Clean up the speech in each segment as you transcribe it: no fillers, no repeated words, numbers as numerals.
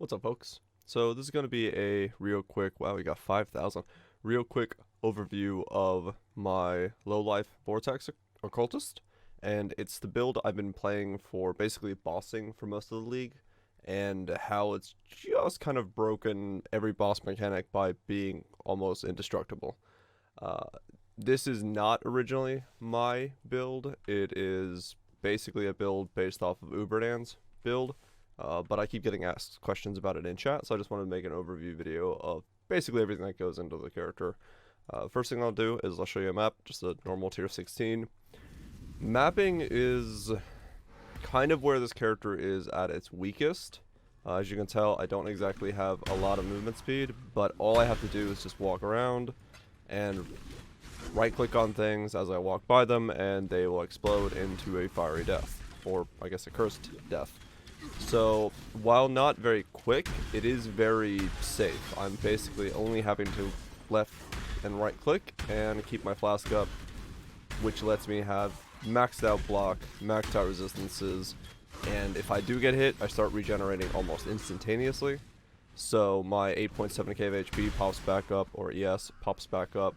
What's up, folks? So this is going to be a real quick, wow, we got 5,000, real quick overview of my low-life Vortex Occultist, and it's the build I've been playing for basically bossing for most of the league, and how it's just kind of broken every boss mechanic by being almost indestructible. Uh, this is not originally my build, it is basically a build based off of Uberdan's build. But I keep getting asked questions about it in chat, so I just wanted to make an overview video of basically everything that goes into the character. First thing I'll do is I'll show you a map, just a normal tier 16. Mapping is kind of where this character is at its weakest. As you can tell, I don't exactly have a lot of movement speed, but all I have to do is just walk around and right click on things as I walk by them, and they will explode into a fiery death, or I guess a cursed death. So, while not very quick, it is very safe. I'm basically only having to left and right click and keep my flask up, which lets me have maxed out block, maxed out resistances, and if I do get hit, I start regenerating almost instantaneously. So my 8.7k of HP pops back up, or ES pops back up,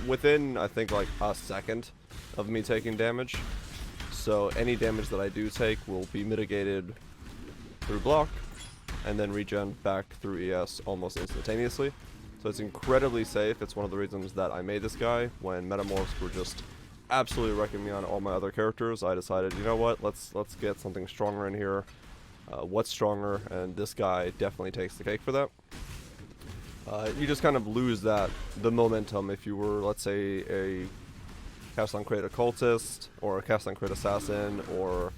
within, I think, like a second of me taking damage. So any damage that I do take will be mitigated through block, and then regen back through ES almost instantaneously. So it's incredibly safe. It's one of the reasons that I made this guy. When Metamorphs were just absolutely wrecking me on all my other characters, I decided, you know what, let's get something stronger in here. What's stronger? And this guy definitely takes the cake for that. You just kind of lose the momentum if you were, let's say, a Cast on Crit Occultist, or a Cast on Crit Assassin, or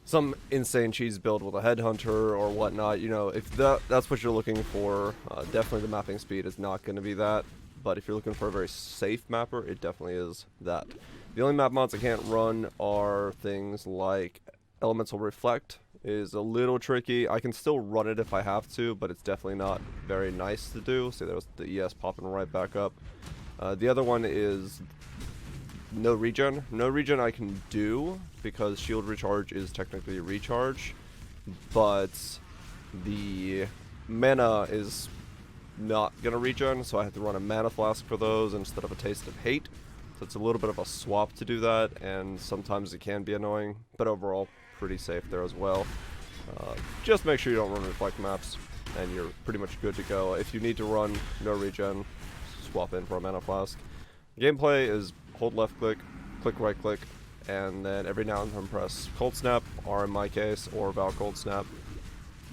some insane cheese build with a Headhunter, or whatnot. You know, if that's what you're looking for, definitely the mapping speed is not going to be that. But if you're looking for a very safe mapper, it definitely is that. The only map mods I can't run are things like Elemental Reflect is a little tricky. I can still run it if I have to, but it's definitely not very nice to do. See, there was the ES popping right back up. The other one is no regen. No regen I can do because shield recharge is technically a recharge, but the mana is not gonna regen, so I have to run a mana flask for those instead of a taste of hate. So it's a little bit of a swap to do that, and sometimes it can be annoying, but overall pretty safe there as well. Just make sure you don't run reflect maps, and you're pretty much good to go. If you need to run no regen, swap in for a mana flask. Gameplay is hold left click, click right click, and then every now and then press Cold Snap, or in my case, or Val Cold Snap.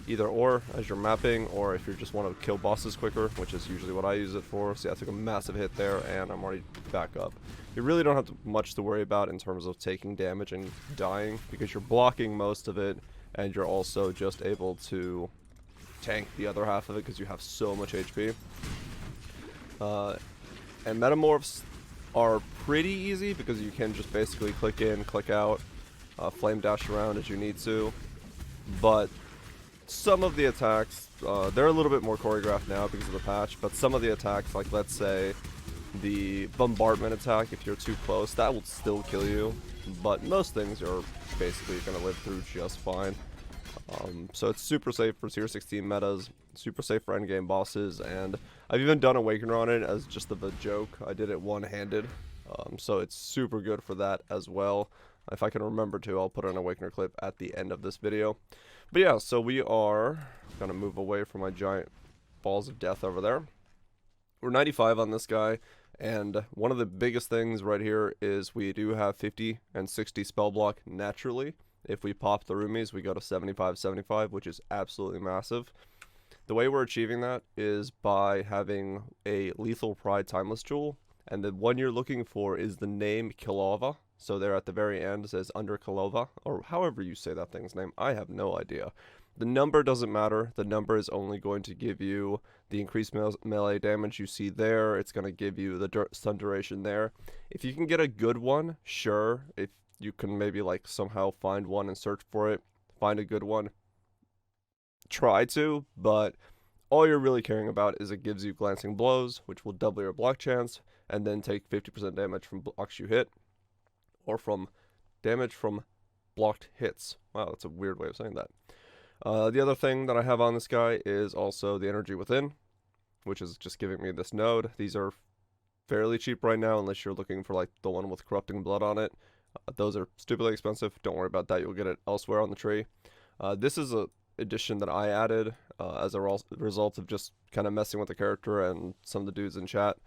Either or as you're mapping, or if you just want to kill bosses quicker, which is usually what I use it for. See, I took a massive hit there, and I'm already back up. You really don't have much to worry about in terms of taking damage and dying, because you're blocking most of it, and you're also just able to tank the other half of it because you have so much HP. And Metamorphs are pretty easy because you can just basically click in, click out, flame dash around as you need to. But some of the attacks, they're a little bit more choreographed now because of the patch, but some of the attacks, like let's say the bombardment attack, if you're too close, that will still kill you, but most things you're basically going to live through just fine. So it's super safe for tier 16 metas, super safe for endgame bosses, and I've even done Awakener on it as just of a joke. I did it one-handed, so it's super good for that as well. If I can remember to, I'll put an Awakener clip at the end of this video. But yeah, so we are going to move away from my giant balls of death over there. We're 95 on this guy, and one of the biggest things right here is we do have 50 and 60 spell block naturally. If we pop the roomies, we go to 75-75, which is absolutely massive. The way we're achieving that is by having a Lethal Pride Timeless Jewel, and the one you're looking for is the name Kiloava. So there at the very end it says under Kiloava, or however you say that thing's name, I have no idea. The number doesn't matter. The number is only going to give you the increased melee damage you see there. It's going to give you the stun duration there. If you can get a good one, sure. If you can maybe like somehow find one and search for it, find a good one, try to, but all you're really caring about is it gives you glancing blows, which will double your block chance, and then take 50% damage from blocks you hit, or from damage from blocked hits. Wow, that's a weird way of saying that. The other thing that I have on this guy is also the Energy Within, which is just giving me this node. These are fairly cheap right now unless you're looking for like the one with Corrupting Blood on it. Those are stupidly expensive. Don't worry about that. You'll get it elsewhere on the tree. This is a addition that I added as a result of just kind of messing with the character and some of the dudes in chat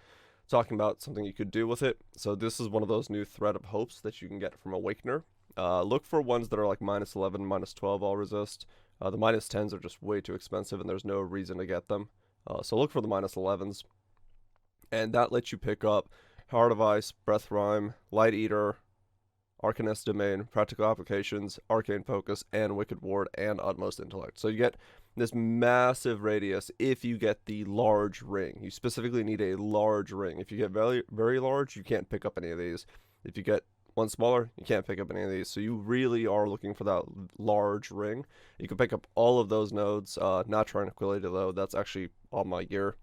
talking about something you could do with it. So this is one of those new Thread of Hopes that you can get from Awakener. Look for ones that are like -11, -12 all resist. The -10s are just way too expensive and there's no reason to get them. So look for the -11s. And that lets you pick up Heart of Ice, Breath Rhyme, Light Eater, Arcanist Domain, Practical Applications, Arcane Focus, and Wicked Ward, and Utmost Intellect. So you get this massive radius if you get the large ring. You specifically need a large ring. If you get very, very large, you can't pick up any of these. If you get one smaller, you can't pick up any of these. So you really are looking for that large ring. You can pick up all of those nodes. Not Tranquility though, that's actually on my gear.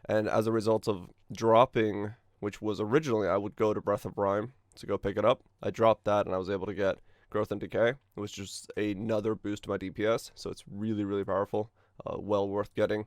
And as a result of dropping, which was originally I would go to Breath of Rhyme to go pick it up, I dropped that and I was able to get Growth and Decay. It was just another boost to my DPS, so it's really, really powerful. Well worth getting.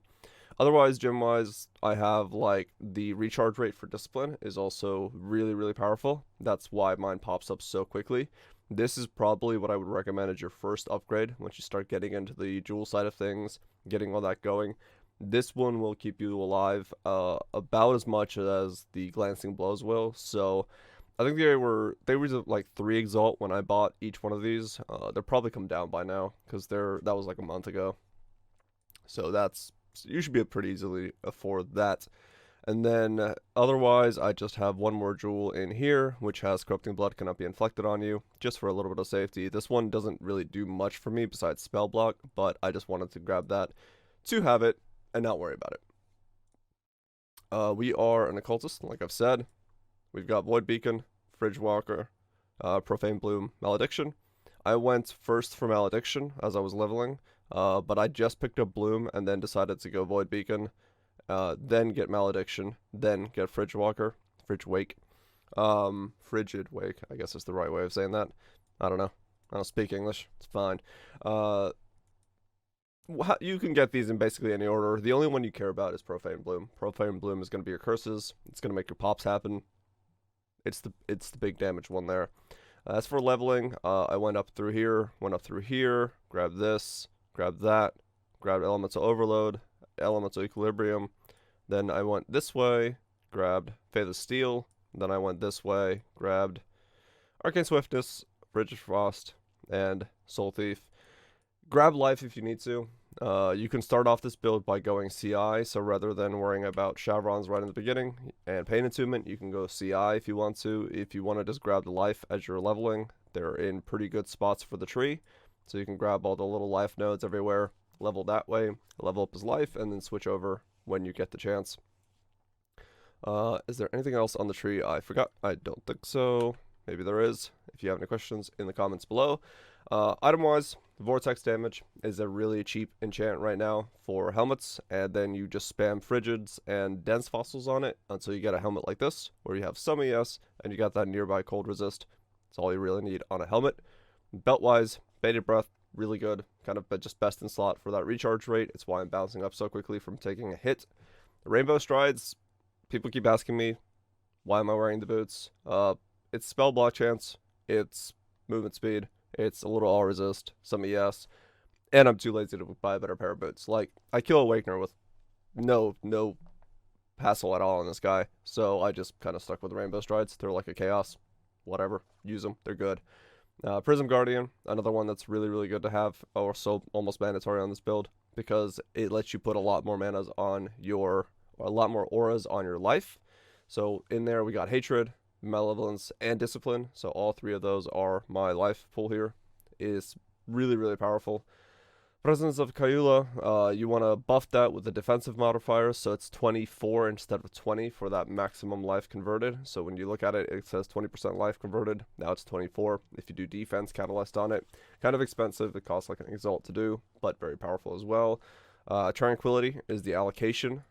Otherwise, gem-wise, I have like the recharge rate for Discipline is also really, really powerful. That's why mine pops up so quickly. This is probably what I would recommend as your first upgrade once you start getting into the jewel side of things, getting all that going. This one will keep you alive about as much as the Glancing Blows will. So I think they were like 3 Exalt when I bought each one of these. They're probably come down by now because that was like a month ago. So you should be able to pretty easily afford that. And then otherwise, I just have one more jewel in here, which has Corrupting Blood cannot be inflicted on you, just for a little bit of safety. This one doesn't really do much for me besides spell block, but I just wanted to grab that to have it and not worry about it. We are an occultist, like I've said. We've got Void Beacon, Fridge Walker, Profane Bloom, Malediction. I went first for Malediction as I was leveling, but I just picked up Bloom and then decided to go Void Beacon, then get Malediction, then get Fridge Walker, Fridge Wake. Frigid Wake, I guess is the right way of saying that. I don't know. I don't speak English. It's fine. You can get these in basically any order. The only one you care about is Profane Bloom. Profane Bloom is going to be your curses. It's going to make your pops happen. It's the big damage one there. As for leveling, I went up through here, grabbed this, grabbed that, grabbed Elemental Overload, Elemental Equilibrium. Then I went this way, grabbed Faith of Steel. Then I went this way, grabbed Arcane Swiftness, Bridge of Frost, and Soul Thief. Grab life if you need to. You can start off this build by going CI, so rather than worrying about Chevrons right in the beginning and Pain Attunement, you can go CI if you want to. If you want to just grab the life as you're leveling, they're in pretty good spots for the tree. So you can grab all the little life nodes everywhere, level that way, level up his life, and then switch over when you get the chance. Is there anything else on the tree I forgot? I don't think so. Maybe there is. If you have any questions, in the comments below. Item-wise, Vortex damage is a really cheap enchant right now for helmets, and then you just spam Frigids and Dense Fossils on it until you get a helmet like this, where you have some ES, and you got that nearby cold resist. That's all you really need on a helmet. Belt-wise, Bated Breath, really good, kind of just best in slot for that recharge rate. It's why I'm bouncing up so quickly from taking a hit. Rainbow Strides, people keep asking me, why am I wearing the boots? It's spell block chance, it's movement speed, it's a little all resist, some ES, and I'm too lazy to buy a better pair of boots. Like, I kill Awakener with no hassle at all on this guy, so I just kind of stuck with Rainbow Strides. They're like a chaos, whatever, use them, they're good. Prism Guardian, another one that's really, really good to have, or so almost mandatory on this build, because it lets you put a lot more manas on your, or a lot more auras on your life. So in there we got Hatred, Malevolence, and Discipline, so all 3 of those are my life pool here. It is really, really powerful. Presence of Kiloava, you want to buff that with the defensive modifier, so it's 24 instead of 20 for that maximum life converted. So when you look at it, it says 20% life converted, now it's 24. If you do defense catalyst on it, kind of expensive, it costs like an exalt to do, but very powerful as well. Tranquility is the allocation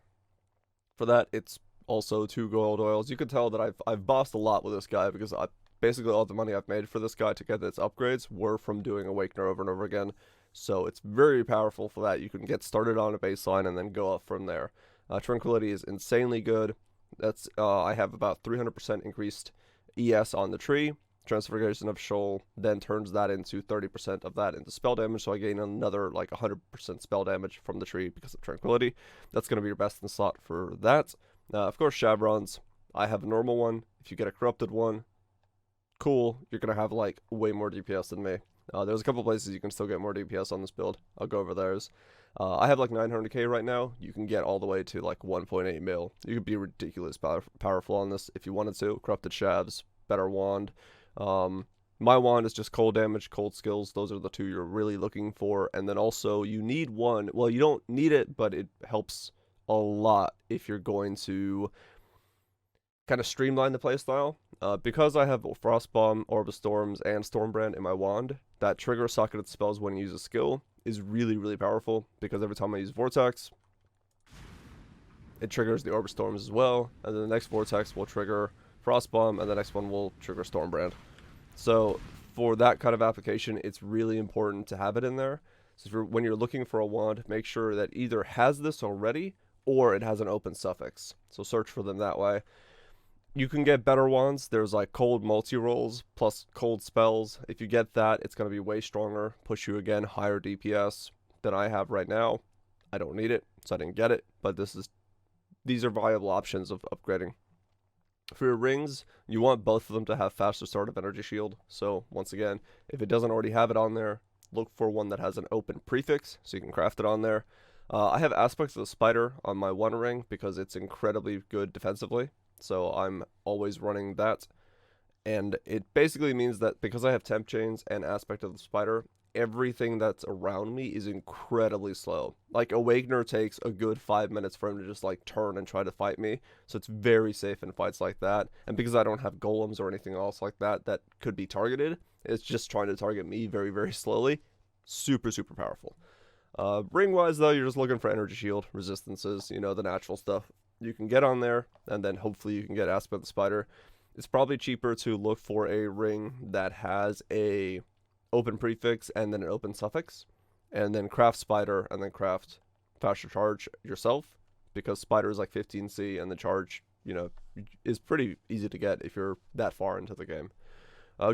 for that. It's also 2 gold oils. You can tell that I've bossed a lot with this guy because basically all the money I've made for this guy to get its upgrades were from doing Awakener over and over again. So it's very powerful for that. You can get started on a baseline and then go up from there. Tranquility is insanely good. That's I have about 300% increased ES on the tree. Transfiguration of Shoal then turns that into 30% of that into spell damage, so I gain another like 100% spell damage from the tree because of Tranquility. That's going to be your best in slot for that. Of course, Chevrons. I have a normal one. If you get a corrupted one, cool. You're going to have like way more DPS than me. There's a couple places you can still get more DPS on this build. I'll go over theirs. I have like 900k right now. You can get all the way to like 1.8 mil. You could be ridiculous powerful on this if you wanted to. Corrupted Shavs, better wand. My wand is just cold damage, cold skills. Those are the two you're really looking for. And then also you need one. Well, you don't need it, but it helps a lot if you're going to kind of streamline the playstyle. Because I have Frostbomb, Orb of Storms, and Stormbrand in my wand, that trigger socketed spells when you use a skill is really, really powerful, because every time I use Vortex, it triggers the Orb of Storms as well, and then the next Vortex will trigger Frostbomb, and the next one will trigger Stormbrand. So for that kind of application, it's really important to have it in there. So when you're looking for a wand, make sure that either has this already, or it has an open suffix. So search for them that way. You can get better wands. There's like cold multi-rolls plus cold spells. If you get that, it's going to be way stronger, push you again higher DPS than I have right now. I don't need it, so I didn't get it, but these are viable options of upgrading. For your rings, you want both of them to have faster start of energy shield. So once again, if it doesn't already have it on there, look for one that has an open prefix so you can craft it on there. I have aspects of the spider on my one ring because it's incredibly good defensively. So I'm always running that. And it basically means that because I have temp chains and aspect of the spider, everything that's around me is incredibly slow. Like Awakener takes a good 5 minutes for him to just like turn and try to fight me. So it's very safe in fights like that. And because I don't have golems or anything else like that that could be targeted, it's just trying to target me very, very slowly. Super, super powerful. Ring-wise, though, you're just looking for energy shield, resistances, you know, the natural stuff you can get on there, and then hopefully you can get Aspect of the Spider. It's probably cheaper to look for a ring that has a open prefix and then an open suffix, and then craft Spider and then craft faster charge yourself, because Spider is like 15C and the charge, you know, is pretty easy to get if you're that far into the game.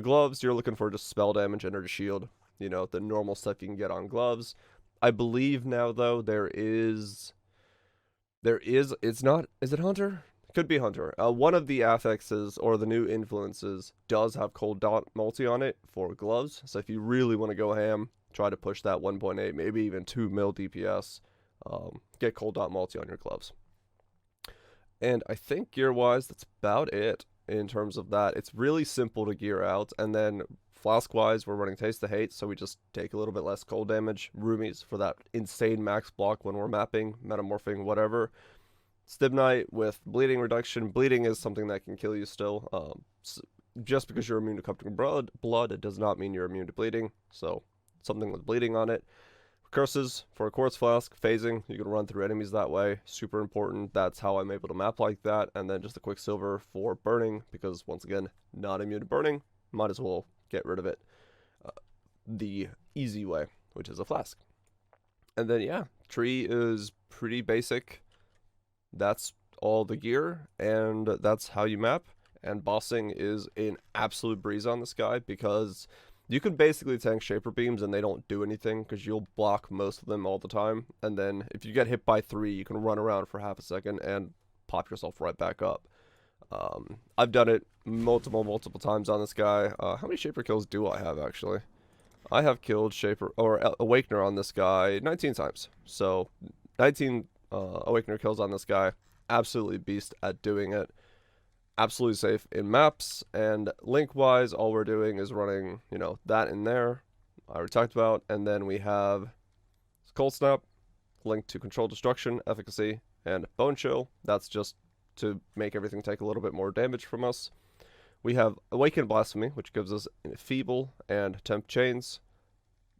Gloves, you're looking for just spell damage, energy shield, you know, the normal stuff you can get on gloves. I believe now, though, is it Hunter? Could be Hunter. One of the affixes or the new influences does have cold dot multi on it for gloves. So if you really want to go ham, try to push that 1.8, maybe even 2 mil DPS. Get cold dot multi on your gloves. And I think gear-wise, that's about it in terms of that. It's really simple to gear out. And then flask-wise, we're running Taste the Hate, so we just take a little bit less cold damage. Roomies for that insane max block when we're mapping, metamorphing, whatever. Stibnite with bleeding reduction. Bleeding is something that can kill you still. Just because you're immune to corrupting blood, it does not mean you're immune to bleeding. So something with bleeding on it. Curses for a quartz flask. Phasing, you can run through enemies that way. Super important. That's how I'm able to map like that. And then just a Quicksilver for burning, because once again, not immune to burning. Might as well get rid of it the easy way, which is a flask. And then yeah, tree is pretty basic. That's all the gear, and that's how you map. And bossing is an absolute breeze on this guy, because you can basically tank Shaper Beams and they don't do anything because you'll block most of them all the time. And then if you get hit by 3, you can run around for half a second and pop yourself right back up. I've done it multiple times on this guy. How many Shaper kills do I have, actually? I have killed Shaper or Awakener on this guy 19 times. So 19 Awakener kills on this guy. Absolutely beast at doing it. Absolutely safe in maps. And link-wise, all we're doing is running, you know, that in there. I already talked about. And then we have Cold Snap, linked to Control Destruction, Efficacy, and Bone Chill. That's just to make everything take a little bit more damage from us. We have Awaken Blasphemy, which gives us Feeble and Temp Chains.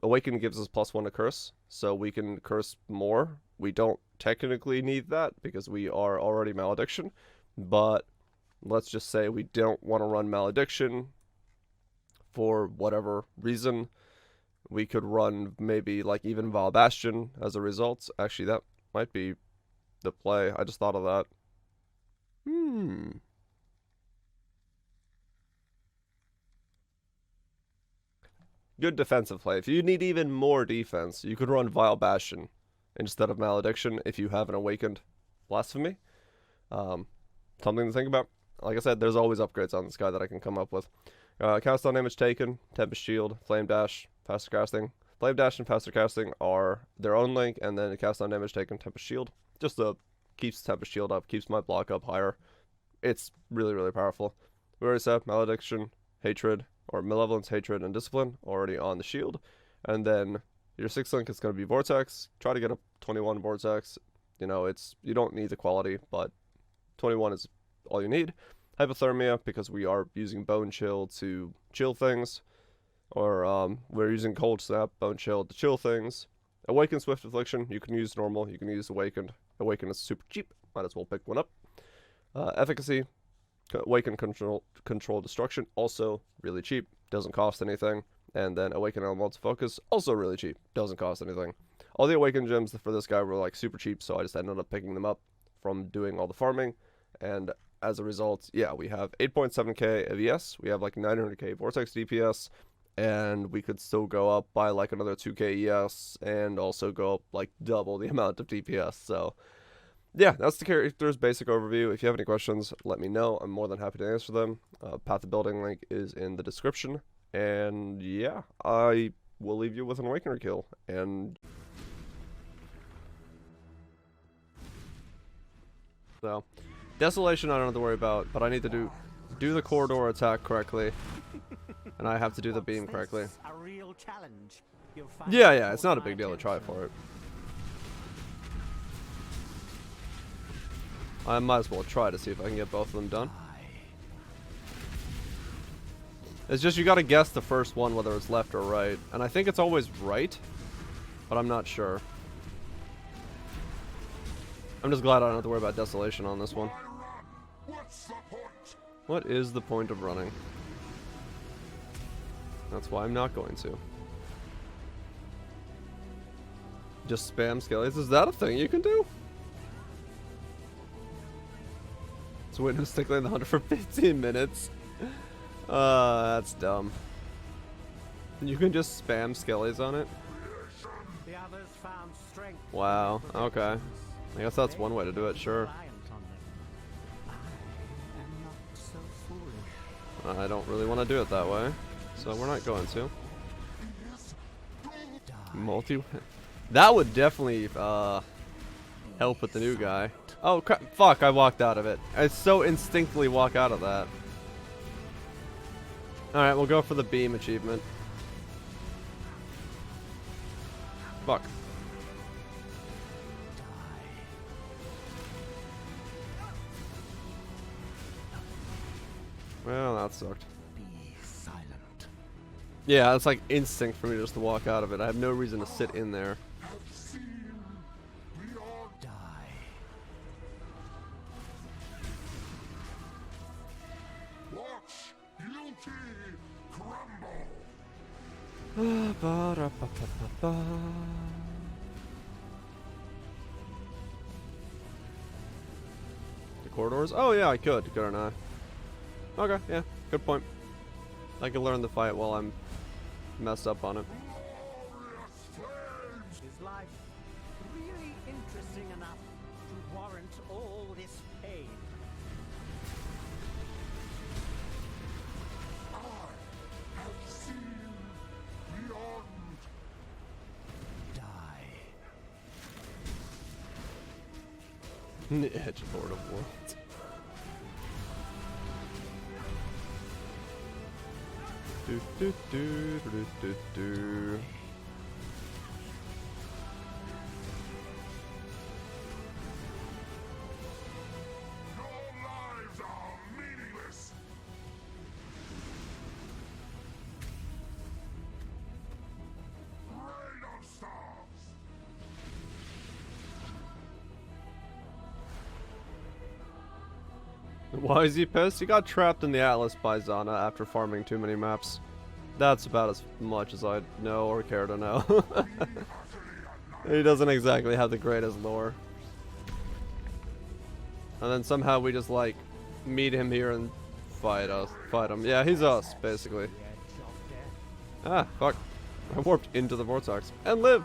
Awaken gives us +1 to curse, so we can curse more. We don't technically need that because we are already Malediction, but let's just say we don't want to run Malediction for whatever reason. We could run maybe like even Val Bastion as a result. Actually, that might be the play. I just thought of that. Good defensive play. If you need even more defense, you could run Vile Bastion instead of Malediction if you have an Awakened Blasphemy. Something to think about. Like I said, there's always upgrades on this guy that I can come up with. Cast on damage taken, Tempest Shield, Flame Dash, Faster Casting. Flame Dash and Faster Casting are their own link, and then cast on damage taken, Tempest Shield. Just keeps Tempest Shield up, keeps my block up higher. It's really, really powerful. We already said Malediction, Hatred, or Malevolence, Hatred, and Discipline already on the shield. And then your 6th link is going to be Vortex. Try to get a 21 Vortex. You know, you don't need the quality, but 21 is all you need. Hypothermia, because we are using Bone Chill to chill things. Or we're using Cold Snap, Bone Chill to chill things. Awaken Swift Affliction, you can use normal, you can use Awakened. Awaken is super cheap, might as well pick one up. Efficacy, Awaken Control Destruction, also really cheap, doesn't cost anything. And then Awaken Elemental Focus, also really cheap, doesn't cost anything. All the Awaken gems for this guy were like super cheap, so I just ended up picking them up from doing all the farming. And as a result, yeah, we have 8.7k of ES, we have like 900k Vortex DPS, and we could still go up by like another 2k ES, and also go up like double the amount of DPS, so yeah, that's the character's basic overview. If you have any questions, let me know. I'm more than happy to answer them. Path to Building link is in the description. And yeah, I will leave you with an Awakener kill. And so, Desolation I don't have to worry about, but I need to do the corridor attack correctly. And I have to do the beam correctly. Yeah, it's not a big deal to try for it. I might as well try to see if I can get both of them done. It's just you gotta guess the first one, whether it's left or right. And I think it's always right, but I'm not sure. I'm just glad I don't have to worry about Desolation on this one. What is the point of running? That's why I'm not going to. Just spam skellies. Is that a thing you can do? Witness tickling the hunter for 15 minutes. That's dumb. You can just spam skellies on it. Wow, okay. I guess that's one way to do it, sure. I don't really want to do it that way, so we're not going to. That would definitely help with the new guy. Oh, crap. Fuck, I walked out of it. I so instinctively walk out of that. Alright, we'll go for the beam achievement. Fuck. Well, that sucked. Yeah, it's like instinct for me just to walk out of it. I have no reason to sit in there. The corridors? Oh yeah, I could, couldn't I? Okay, yeah, good point. I can learn the fight while I'm messed up on it. Is life really interesting enough to warrant all this pain? I have seen beyond. Die. The Edge Lord of Worlds. Do do do do do do. Why is he pissed? He got trapped in the Atlas by Zana after farming too many maps. That's about as much as I know or care to know. He doesn't exactly have the greatest lore. And then somehow we just like meet him here and fight him. Yeah, he's us, basically. Ah, fuck. I warped into the vortex and lived.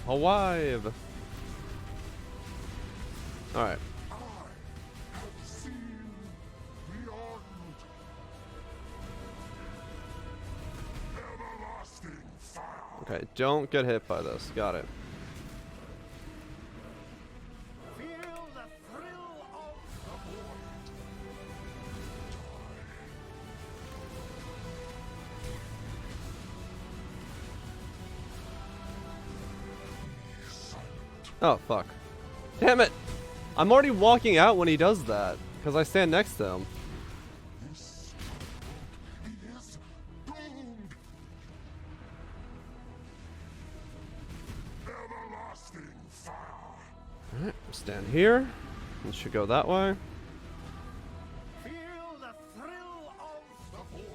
Alive. Alright. Okay, don't get hit by this. Got it. Feel the thrill of the void. Oh, fuck. Damn it! I'm already walking out when he does that, because I stand next to him. Alright, stand here. It should go that way. Feel the thrill of the void.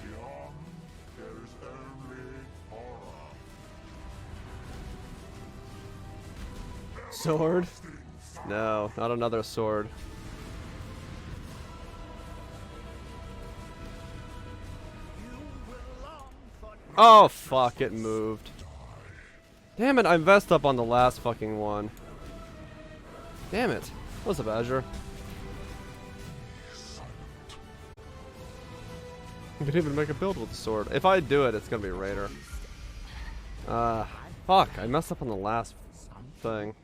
Beyond, there is only horror. Sword? No, not another sword. Oh, fuck, it moved. Damn it, I messed up on the last fucking one. Damn it. What's up, Azure? I could even make a build with the sword. If I do it, it's gonna be Raider. Fuck, I messed up on the last thing.